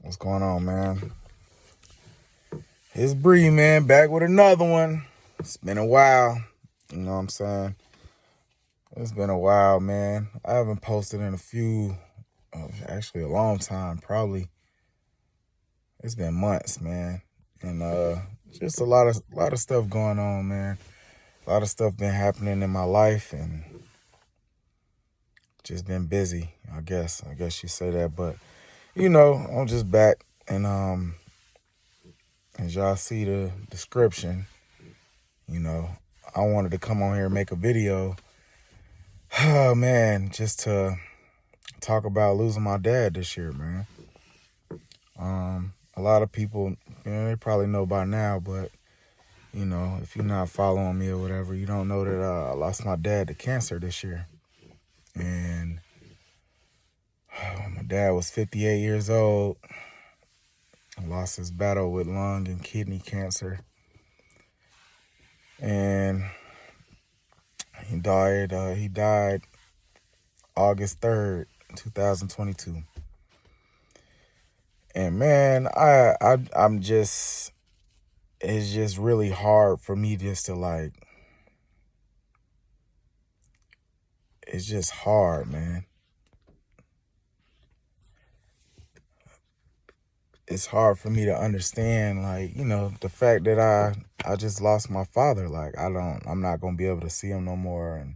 What's going on, man? It's Bree, man, back with another one. It's been a while. You know what I'm saying? It's been a while, man. I haven't posted in actually a long time, probably. It's been months, man. And just a lot of stuff going on, man. A lot of stuff been happening in my life and just been busy, I guess you say that. But, I'm just back and as y'all see the description, I wanted to come on here and make a video. Oh, man, just to talk about losing my dad this year, man. A lot of people, they probably know by now, but, if you're not following me or whatever, you don't know that I lost my dad to cancer this year. And my dad was 58 years old. Lost his battle with lung and kidney cancer. And he died August 3rd, 2022. And man, it's just really hard for me just to it's just hard, man. It's hard for me to understand, the fact that I just lost my father. I'm not going to be able to see him no more and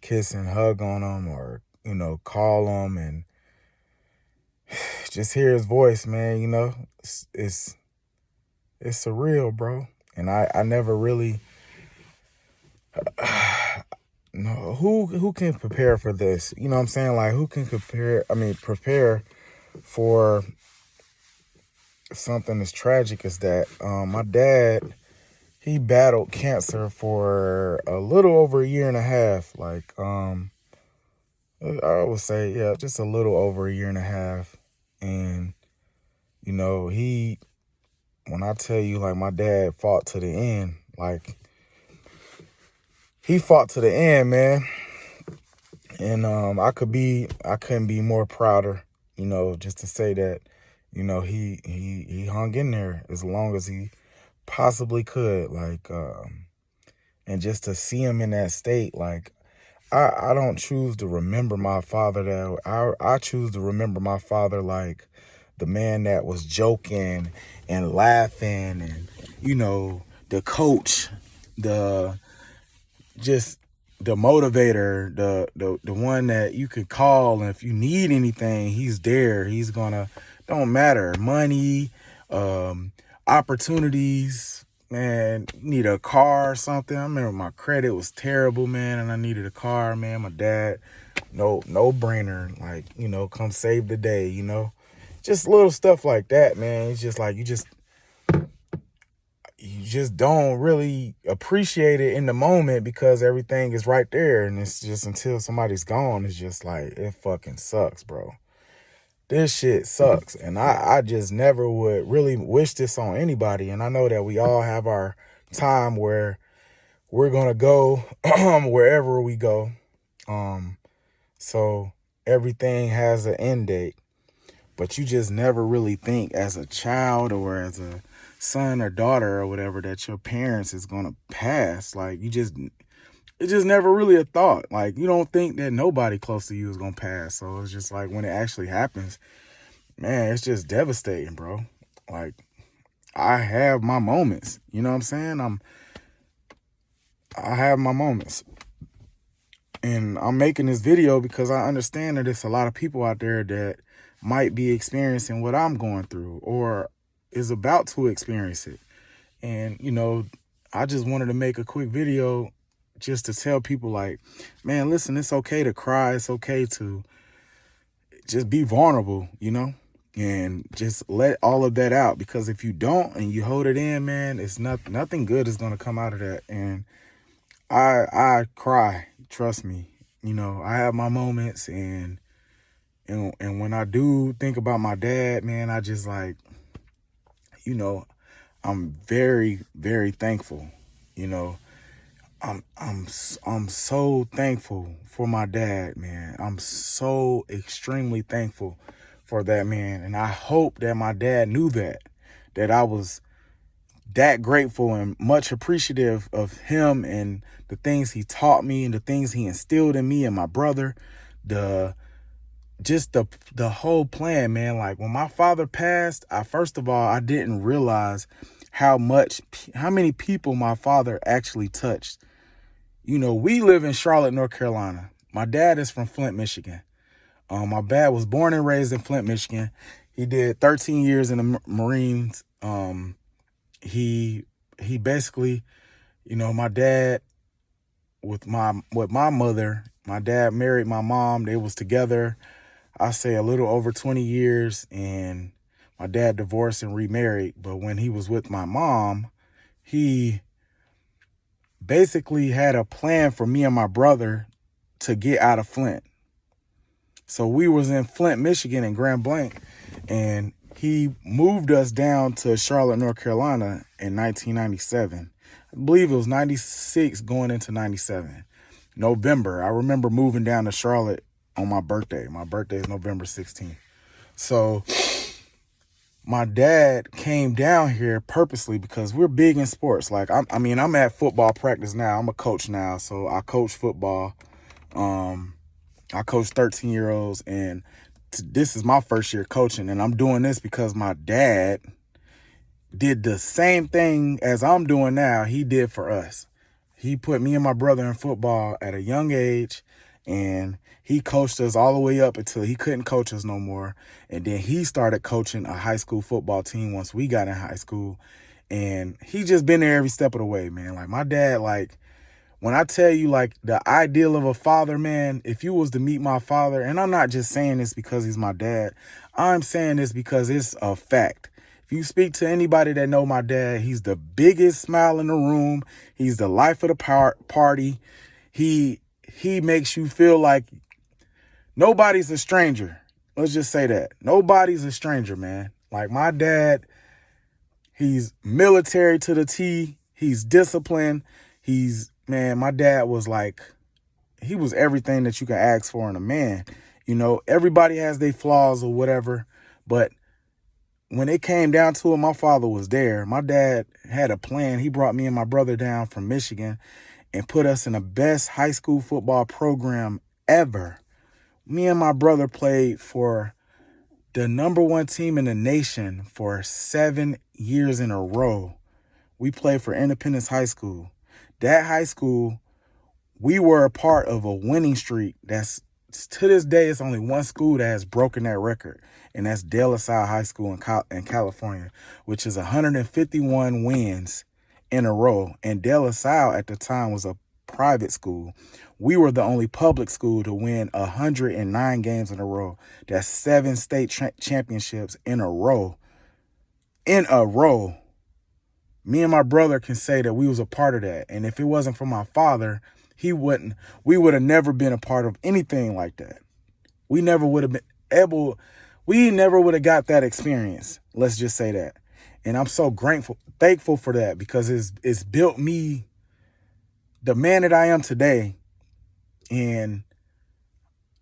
kiss and hug on him or, call him and just hear his voice, man. It's surreal, bro. And I never really, no, who can prepare for this? You know what I'm saying? Who can prepare for something as tragic as that? My dad, he battled cancer for a little over a year and a half. I would say, yeah, just a little over a year and a half. And, when I tell you, my dad fought to the end, he fought to the end, man. And I couldn't be more prouder, just to say that, he hung in there as long as he possibly could. And just to see him in that state, I don't choose to remember my father that I choose to remember my father like the man that was joking and laughing and, the coach, the motivator, the one that you could call, and if you need anything, he's there. He's gonna, don't matter, money, opportunities, man, you need a car or something. I remember my credit was terrible, man, and I needed a car, man. My dad, no brainer, come save the day, just little stuff like that, man. It's just you just don't really appreciate it in the moment because everything is right there. And it's just until somebody's gone, it's just it fucking sucks, bro. This shit sucks. And I just never would really wish this on anybody. And I know that we all have our time where we're going to go wherever we go. So everything has an end date. But you just never really think as a child or as a son or daughter or whatever that your parents is going to pass. It's just never really a thought. You don't think that nobody close to you is going to pass. So it's just when it actually happens, man, it's just devastating, bro. I have my moments, you know what I'm saying? I have my moments. And I'm making this video because I understand that there's a lot of people out there that might be experiencing what I'm going through or is about to experience it. And, I just wanted to make a quick video just to tell people man, listen, it's okay to cry. It's okay to just be vulnerable, and just let all of that out, because if you don't and you hold it in, man, it's nothing good is going to come out of that. And I cry, trust me. I have my moments, and when I do think about my dad, man, I just I'm very, very thankful. I'm so thankful for my dad, man. I'm so extremely thankful for that man. And I hope that my dad knew that I was that grateful and much appreciative of him and the things he taught me and the things he instilled in me and my brother. The just the whole plan, man. Like when my father passed, first of all, I didn't realize how many people my father actually touched. You know, we live in Charlotte, North Carolina. My dad is from Flint, Michigan. My dad was born and raised in Flint, Michigan. He did 13 years in the Marines. He basically, you know, my dad with my mother, my dad married my mom. They was together, I say a little over 20 years, and my dad divorced and remarried. But when he was with my mom, he basically had a plan for me and my brother to get out of Flint. So we was in Flint, Michigan in Grand Blanc, and he moved us down to Charlotte, North Carolina in 1997. I believe it was 96 going into 97. November. I remember moving down to Charlotte on my birthday. My birthday is November 16th. So my dad came down here purposely because we're big in sports. Like, I'm at football practice now. I'm a coach now, so I coach football. I coach 13-year-olds, and this is my first year coaching, and I'm doing this because my dad did the same thing as I'm doing now. He did for us. He put me and my brother in football at a young age, and he coached us all the way up until he couldn't coach us no more. And then he started coaching a high school football team once we got in high school. And he just been there every step of the way, man. Like my dad, like when I tell you like the ideal of a father, man, if you was to meet my father, and I'm not just saying this because he's my dad, I'm saying this because it's a fact. If you speak to anybody that know my dad, he's the biggest smile in the room. He's the life of the party. He makes you feel like nobody's a stranger. Let's just say that. Nobody's a stranger, man. Like my dad, he's military to the T. He's disciplined. My dad was like, he was everything that you can ask for in a man. You know, everybody has their flaws or whatever, but when it came down to it, my father was there. My dad had a plan. He brought me and my brother down from Michigan and put us in the best high school football program ever. Me and my brother played for the number one team in the nation for 7 years in a row. We played for Independence High School. That high school, we were a part of a winning streak that's, to this day, it's only one school that has broken that record, and that's De La Salle High School in California, which is 151 wins in a row. And De La Salle at the time was a private school. We were the only public school to win 109 games in a row. That's 7 state championships in a row. In a row. Me and my brother can say that we was a part of that. And if it wasn't for my father, we would have never been a part of anything like that. We never would have got that experience. Let's just say that. And I'm so thankful for that, because it's built me the man that I am today. And,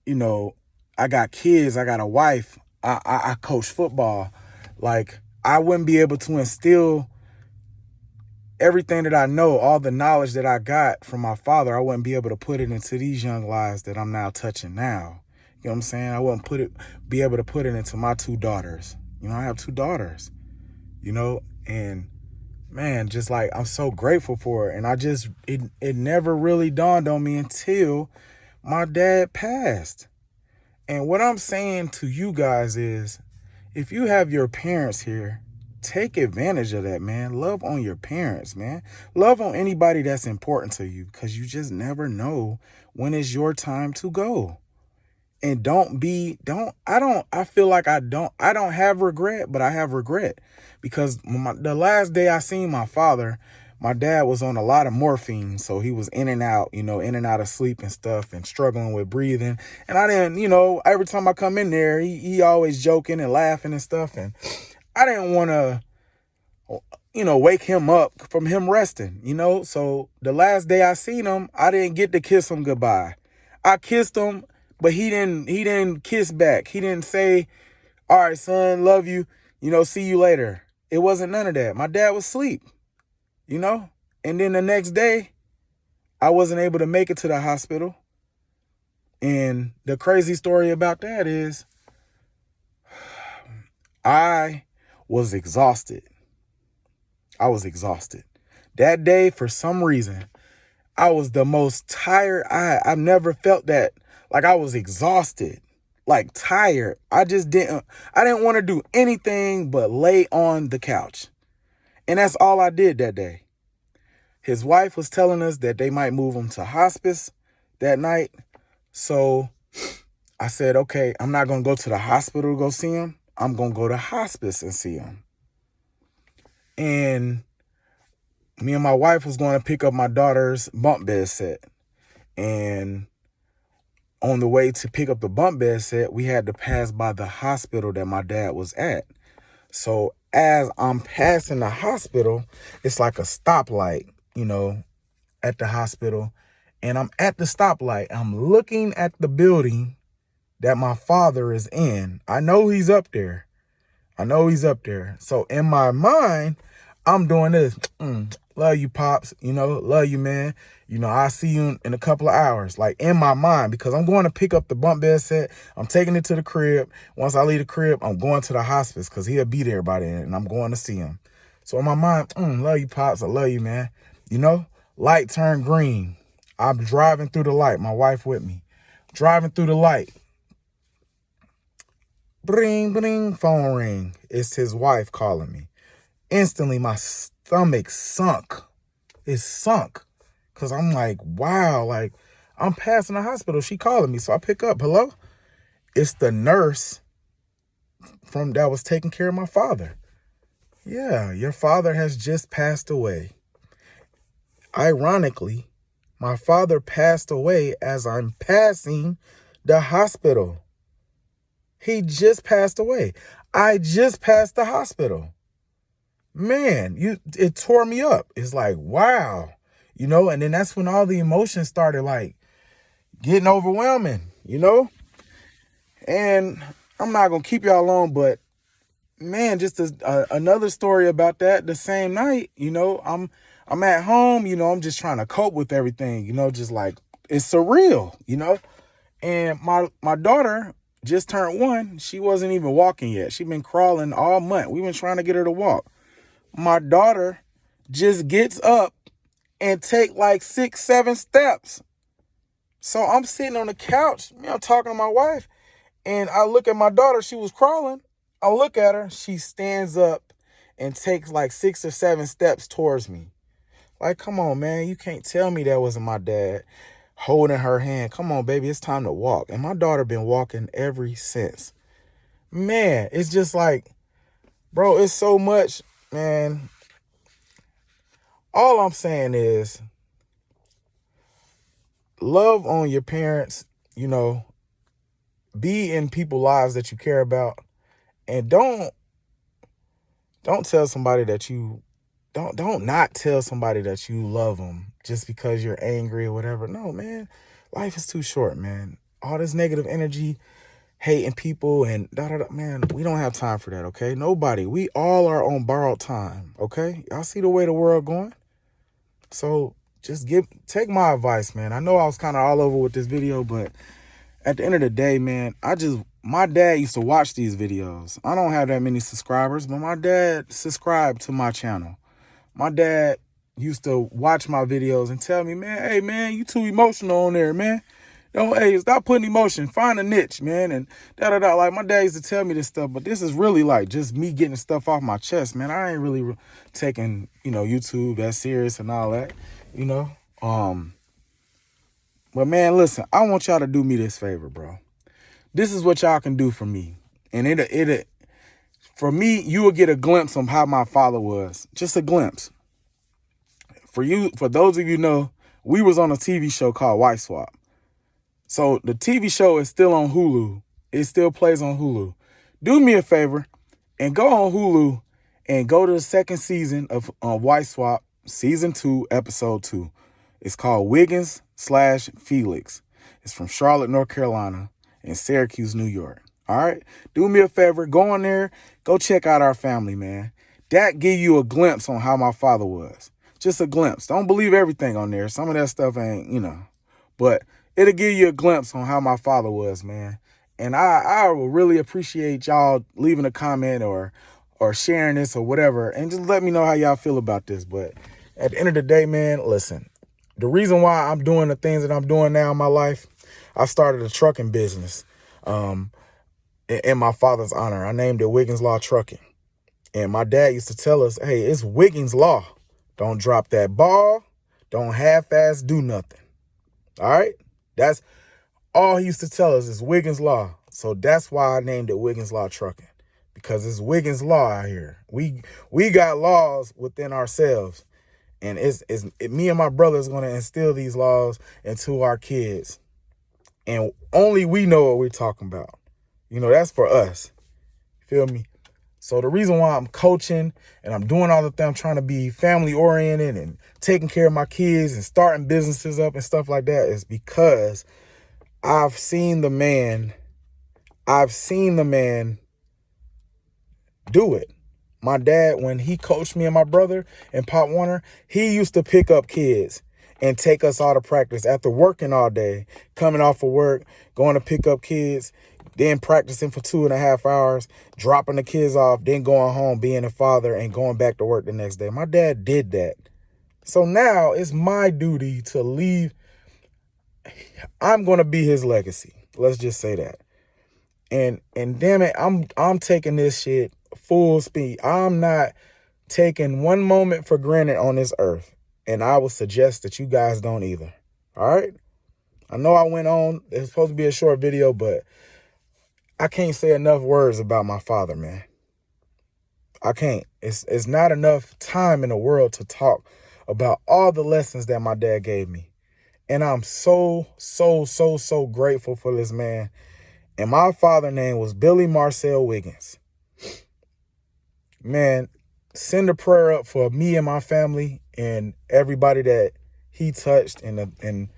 you know, I got kids, I got a wife, I coach football. Like, I wouldn't be able to instill everything that I know, all the knowledge that I got from my father, I wouldn't be able to put it into these young lives that I'm now touching now. You know what I'm saying? I wouldn't be able to put it into my 2 daughters. You know, I have 2 daughters, you know, and man, just like, I'm so grateful for it. And it never really dawned on me until my dad passed. And what I'm saying to you guys is, if you have your parents here, take advantage of that, man. Love on your parents, man. Love on anybody that's important to you, because you just never know when it's your time to go. And I feel like I don't have regret, but I have regret, because the last day I seen my father, my dad was on a lot of morphine. So he was in and out of sleep and stuff, and struggling with breathing. And I didn't, every time I come in there, he always joking and laughing and stuff. And I didn't want to, wake him up from him resting, So the last day I seen him, I didn't get to kiss him goodbye. I kissed him, but he didn't kiss back. He didn't say, All right, son, love you. See you later. It wasn't none of that. My dad was asleep, you know? And then the next day, I wasn't able to make it to the hospital. And the crazy story about that is I was exhausted. I was exhausted. That day, for some reason, I was the most tired. I've never felt that. Like I was exhausted, like tired. I didn't want to do anything but lay on the couch. And that's all I did that day. His wife was telling us that they might move him to hospice that night. So I said, okay, I'm not going to go to the hospital to go see him. I'm going to go to hospice and see him. And me and my wife was going to pick up my daughter's bunk bed set. And on the way to pick up the bunk bed set, we had to pass by the hospital that my dad was at. So as I'm passing the hospital, it's like a stoplight, at the hospital. And I'm at the stoplight. I'm looking at the building that my father is in. I know he's up there. So in my mind, I'm doing this. Love you, Pops. Love you, man. I'll see you in a couple of hours. Like in my mind, because I'm going to pick up the bunk bed set. I'm taking it to the crib. Once I leave the crib, I'm going to the hospice because he'll be there by then and I'm going to see him. So in my mind, love you, Pops. I love you, man. Light turned green. I'm driving through the light. My wife with me. Driving through the light. Bring, bring, phone ring. It's his wife calling me. Instantly, my stomach sunk. It sunk. Because I'm like, wow, like, I'm passing the hospital. She calling me. So I pick up. Hello? It's the nurse that was taking care of my father. Yeah, your father has just passed away. Ironically, my father passed away as I'm passing the hospital. He just passed away. I just passed the hospital. Man, it tore me up. It's like, wow. And then that's when all the emotions started like getting overwhelming, And I'm not going to keep y'all long, but man, just another story about that. The same night, I'm at home, I'm just trying to cope with everything, just like it's surreal, And my daughter just turned 1. She wasn't even walking yet. She'd been crawling all month. We've been trying to get her to walk. My daughter just gets up and take like 6, 7 steps. So I'm sitting on the couch, I'm talking to my wife, and I look at my daughter. She was crawling. I look at her. She stands up and takes like 6 or 7 steps towards me. Like, come on, man. You can't tell me that wasn't my dad holding her hand. Come on, baby. It's time to walk. And my daughter been walking ever since. Man, it's just like, bro, it's so much, man. All I'm saying is love on your parents, be in people's lives that you care about, and don't tell somebody that you don't not tell somebody that you love them just because you're angry or whatever. No, man, life is too short, man. All this negative energy, hating people and man, we don't have time for that, okay? Nobody. We all are on borrowed time, okay? Y'all see the way the world going? So just take my advice, man. I know I was kind of all over with this video, but at the end of the day, man, my dad used to watch these videos. I don't have that many subscribers, but my dad subscribed to my channel. My dad used to watch my videos and tell me, man, hey, man, you too emotional on there, man. Hey, stop putting emotion. Find a niche, man, and da-da-da. Like, my dad used to tell me this stuff, but this is really, like, just me getting stuff off my chest, man. I ain't really taking, YouTube that serious and all that, But, man, listen, I want y'all to do me this favor, bro. This is what y'all can do for me. And for me, you will get a glimpse of how my father was. Just a glimpse. For those of you know, we was on a TV show called White Swap. So the TV show is still on Hulu. It still plays on Hulu. Do me a favor and go on Hulu and go to the second season of White Swap, season 2, episode 2. It's called Wiggins/Felix. It's from Charlotte, North Carolina, and Syracuse, New York. All right. Do me a favor. Go on there. Go check out our family, man. That give you a glimpse on how my father was. Just a glimpse. Don't believe everything on there. Some of that stuff ain't, but it'll give you a glimpse on how my father was, man. And I will really appreciate y'all leaving a comment or sharing this or whatever. And just let me know how y'all feel about this. But at the end of the day, man, listen, the reason why I'm doing the things that I'm doing now in my life, I started a trucking business. In my father's honor. I named it Wiggins Law Trucking. And my dad used to tell us, hey, it's Wiggins Law. Don't drop that ball. Don't half-ass do nothing. All right? That's all he used to tell us is Wiggins Law. So that's why I named it Wiggins Law Trucking. Because it's Wiggins Law out here. We got laws within ourselves. And me and my brother is going to instill these laws into our kids. And only we know what we're talking about. That's for us. Feel me? So the reason why I'm coaching and I'm doing all the things, I'm trying to be family oriented and taking care of my kids and starting businesses up and stuff like that is because I've seen the man do it. My dad, when he coached me and my brother and Pop Warner, he used to pick up kids and take us all to practice after working all day, coming off of work, going to pick up kids, then practicing for 2.5 hours, dropping the kids off, then going home, being a father, and going back to work the next day. My dad did that. So now it's my duty to leave. I'm going to be his legacy. Let's just say that. And damn it, I'm taking this shit full speed. I'm not taking one moment for granted on this earth. And I would suggest that you guys don't either. All right? I know I went on. It's supposed to be a short video, but I can't say enough words about my father, man. I can't. It's not enough time in the world to talk about all the lessons that my dad gave me. And I'm so grateful for this man. And my father's name was Billy Marcel Wiggins. Man, send a prayer up for me and my family and everybody that he touched. And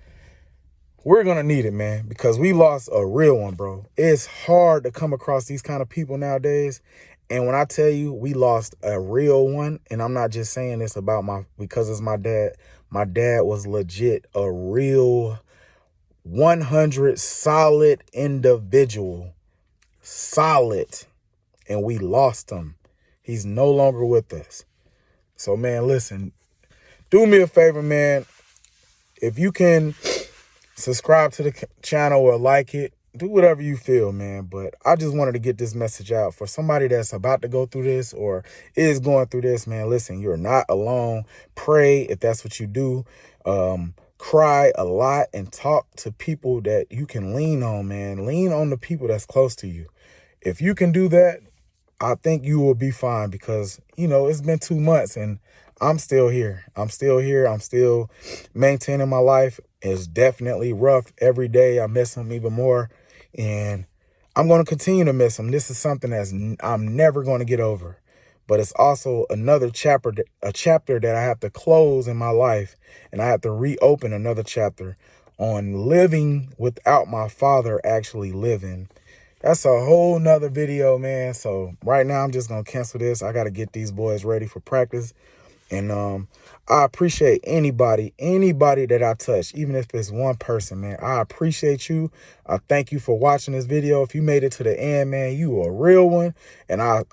we're going to need it, man, because we lost a real one, bro. It's hard to come across these kind of people nowadays. And when I tell you we lost a real one, and I'm not just saying this because it's my dad. My dad was legit a real 100 solid individual. Solid. And we lost him. He's no longer with us. So, man, listen, do me a favor, man. If you can subscribe to the channel or like it, do whatever you feel, man. But I just wanted to get this message out for somebody that's about to go through this or is going through this, man. Listen, you're not alone. Pray if that's what you do. Cry a lot and talk to people that you can lean on, man. Lean on the people that's close to you. If you can do that, I think you will be fine because, it's been 2 months and I'm still here. I'm still maintaining my life. It's definitely rough every day. I miss him even more. And I'm going to continue to miss him. This is something I'm never going to get over. But it's also another chapter, a chapter that I have to close in my life. And I have to reopen another chapter on living without my father actually living. That's a whole nother video, man. So right now I'm just going to cancel this. I got to get these boys ready for practice. And I appreciate anybody that I touch, even if it's one person, man. I appreciate you. I thank you for watching this video. If you made it to the end, man, you a real one. And I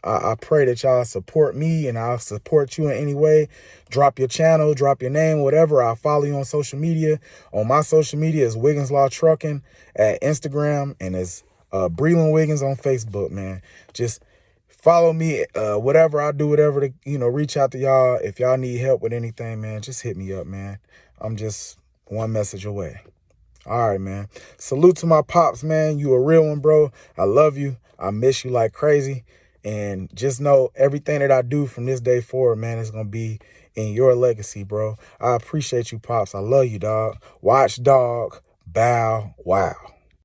pray that y'all support me and I'll support you in any way. Drop your channel, drop your name, whatever. I'll follow you on social media. On my social media is Wiggins Law Trucking at Instagram, and it's Breland Wiggins on Facebook, man. Just follow me, whatever I do, whatever to, reach out to y'all. If y'all need help with anything, man, just hit me up, man. I'm just one message away. All right, man. Salute to my pops, man. You a real one, bro. I love you. I miss you like crazy. And just know everything that I do from this day forward, man, is going to be in your legacy, bro. I appreciate you, pops. I love you, dog. Watch, dog. Bow. Wow.